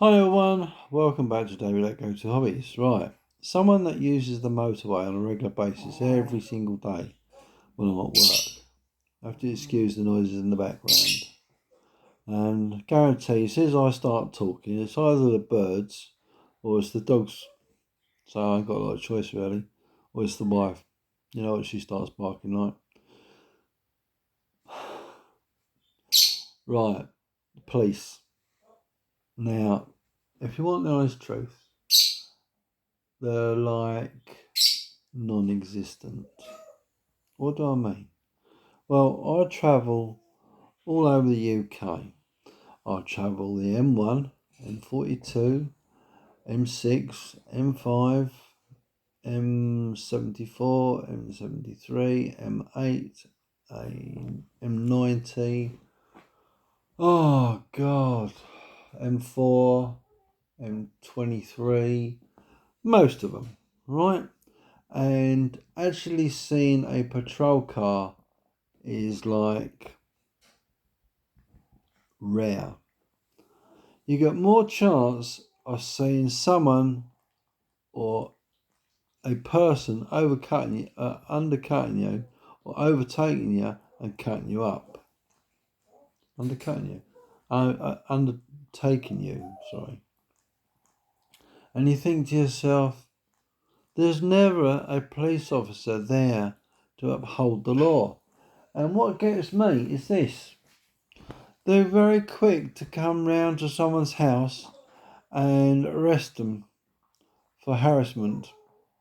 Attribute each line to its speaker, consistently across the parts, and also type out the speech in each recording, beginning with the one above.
Speaker 1: Hi everyone, welcome back to David at Go to Hobbies. Right, someone that uses the motorway on a regular basis every single day when I'm at work. I have to excuse the noises in the background. And guarantee, as soon as I start talking, it's either the birds or it's the dogs. So I ain't got a lot of choice really. Or it's the wife. You know what she starts barking like. Right, police. Now, if you want the honest truth, they're like non-existent. What do I mean? Well, I travel all over the UK. I travel the M1, M42, M6, M5, M74, M73, M8, M90. Oh God, M4, M23. Most of them, right? And actually seeing a patrol car is like rare. You get more chance of seeing someone or a person undercutting you, or overtaking you and cutting you up. Undertaking you, sorry. And you think to yourself, there's never a police officer there to uphold the law. And what gets me is this. They're very quick to come round to someone's house and arrest them for harassment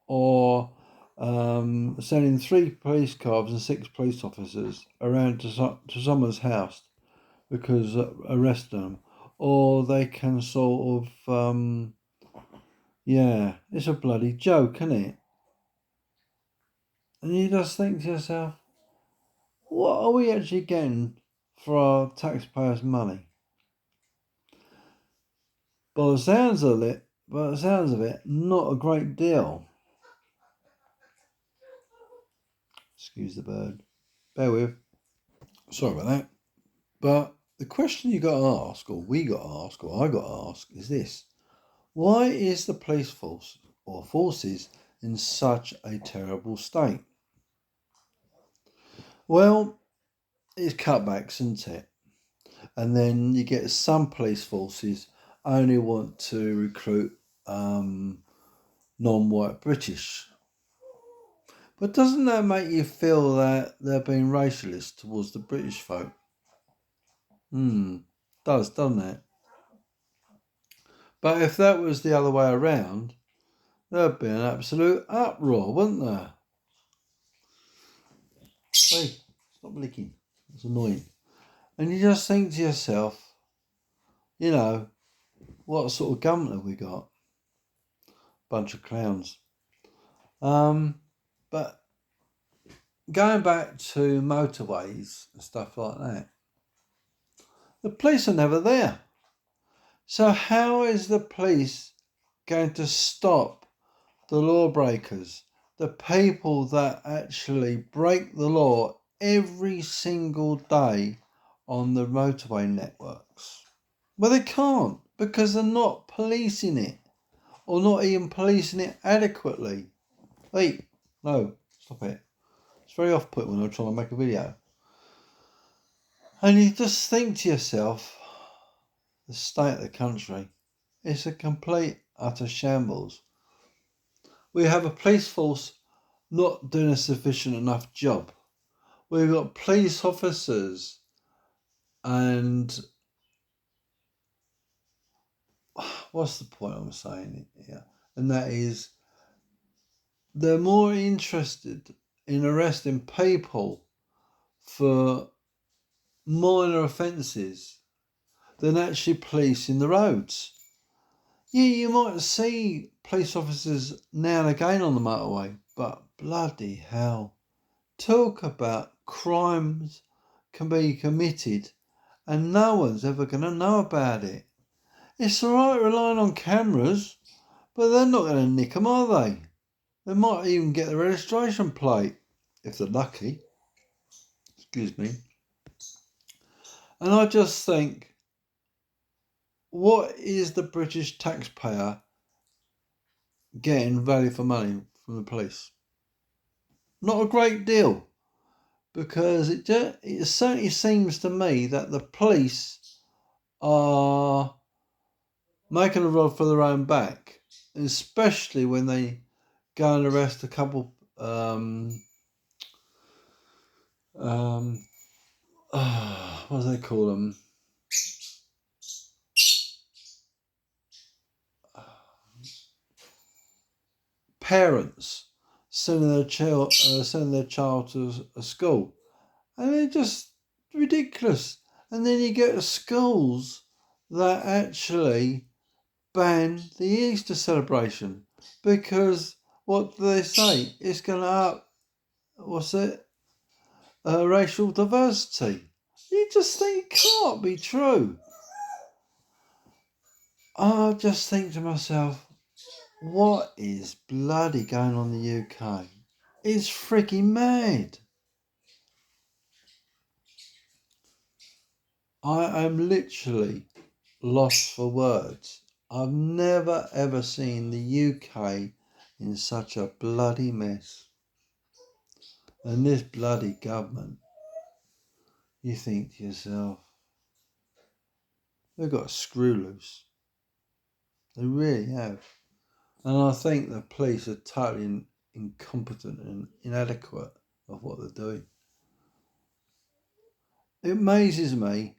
Speaker 1: or sending 3 police cars and 6 police officers around to someone's house because arresting them. Or they can sort of, it's a bloody joke, isn't it? And you just think to yourself, what are we actually getting for our taxpayers' money? By the sounds of it, not a great deal. Excuse the bird. Bear with. Sorry about that. But the question you got to ask, or we got to ask, or I got to ask, is this. Why is the police force or forces in such a terrible state? Well, it's cutbacks, isn't it? And then you get some police forces only want to recruit non-white British. But doesn't that make you feel that they're being racialist towards the British folk? Does, doesn't it? But if that was the other way around, there'd be an absolute uproar, wouldn't there? Hey, stop licking. It's annoying. And you just think to yourself, what sort of government have we got? Bunch of clowns. But going back to motorways and stuff like that, the police are never there. So how is the police going to stop the lawbreakers, the people that actually break the law every single day on the motorway networks? Well, they can't because they're not policing it or not even policing it adequately. Wait, no, stop it. It's very off-putting when I'm trying to make a video. And you just think to yourself, the state of the country, it's a complete, utter shambles. We have a police force not doing a sufficient enough job. We've got police officers and what's the point I'm saying here? And that is they're more interested in arresting people for minor offences than actually policing the roads. Yeah, you might see police officers now and again on the motorway, but bloody hell. Talk about crimes can be committed and no one's ever going to know about it. It's all right relying on cameras, but they're not going to nick them, are they? They might even get the registration plate, if they're lucky. Excuse me. And I just think, what is the British taxpayer getting value for money from the police? Not a great deal, because it certainly seems to me that the police are making a rod for their own back, especially when they go and arrest a couple what do they call them? Parents sending their child to a school, and they're just ridiculous. And then you get schools that actually ban the Easter celebration because what do they say? It's going to up racial diversity. You just think it can't be true. I just think to myself, what is bloody going on in the UK? It's freaking mad. I am literally lost for words. I've never ever seen the UK in such a bloody mess. And this bloody government, you think to yourself, they've got a screw loose. They really have. And I think the police are totally incompetent and inadequate of what they're doing. It amazes me.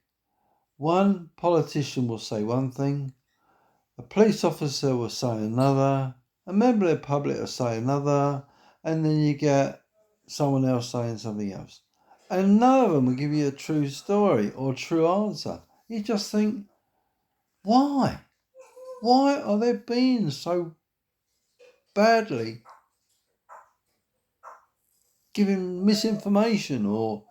Speaker 1: One politician will say one thing, a police officer will say another, a member of the public will say another, and then you get someone else saying something else. And none of them will give you a true story or true answer. You just think, why? Why are they being so badly giving misinformation or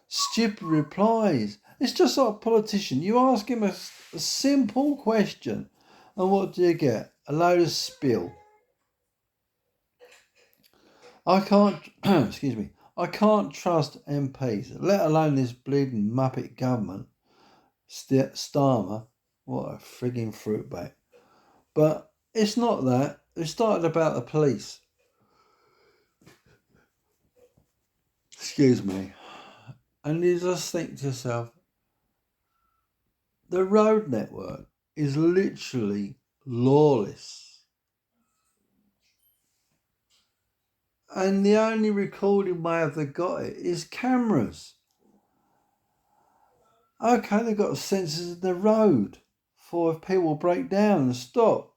Speaker 1: stupid replies? It's just like a politician. You ask him a simple question, and what do you get? A load of spill. I can't, excuse me, I can't trust MPs, let alone this bleeding Muppet government. Starmer, what a frigging fruitbag. But it's not that. It started about the police. Excuse me. And you just think to yourself, the road network is literally lawless. And the only recording way they've got it is cameras. Okay, they've got sensors in the road for if people break down and stop.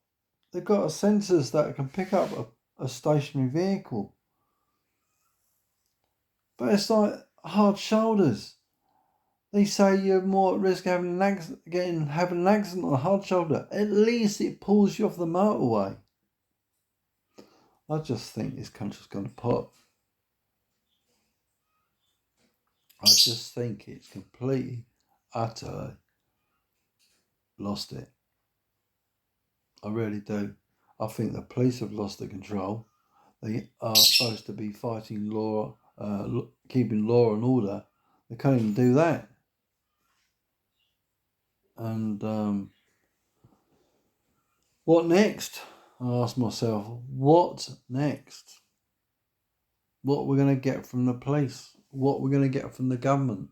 Speaker 1: They've got sensors that can pick up a stationary vehicle. But it's like hard shoulders. They say you're more at risk of having an accident on a hard shoulder. At least it pulls you off the motorway. I just think this country's gone to pot. I just think it's completely, utterly lost it. I really do. I think the police have lost the control. They are supposed to be fighting law, keeping law and order. They can't even do that. And what next? I ask myself, what next? What we're going to get from the police? What we're going to get from the government?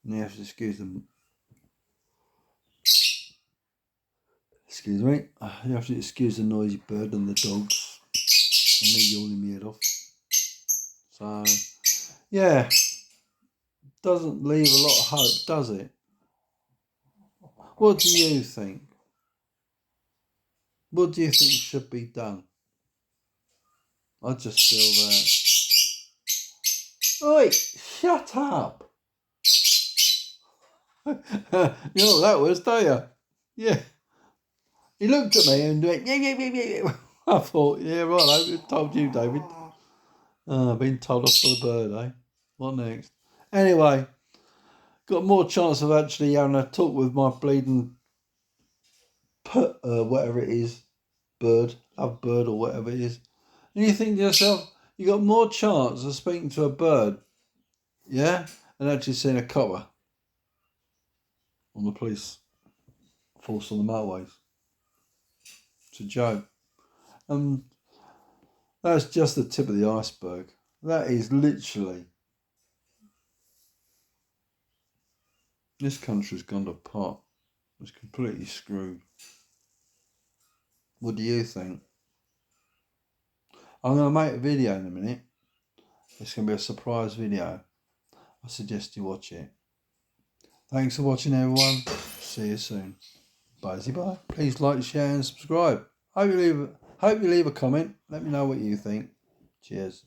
Speaker 1: And you have to excuse them. Excuse me. You have to excuse the noisy bird and the dogs and me yawning my head off. So, yeah, doesn't leave a lot of hope, does it? What do you think? What do you think should be done? I just feel that. Oi, shut up! You know what that was, don't you? Yeah. He looked at me and went, yeah. I thought, yeah, right, I told you, David. I've been told off for the bird, eh? What next? Anyway, got more chance of actually having a talk with my bleeding whatever it is, love bird or whatever it is. And you think to yourself, you got more chance of speaking to a bird, yeah, and actually seeing a copper. on the police force on the motorways. It's a joke. That's just the tip of the iceberg. That is literally, this country's gone to pot. It's completely screwed. What do you think? I'm going to make a video in a minute. It's going to be a surprise video. I suggest you watch it. Thanks for watching, everyone. See you soon. Bye. Please like, share and subscribe. Hope you leave a comment. Let me know what you think. Cheers.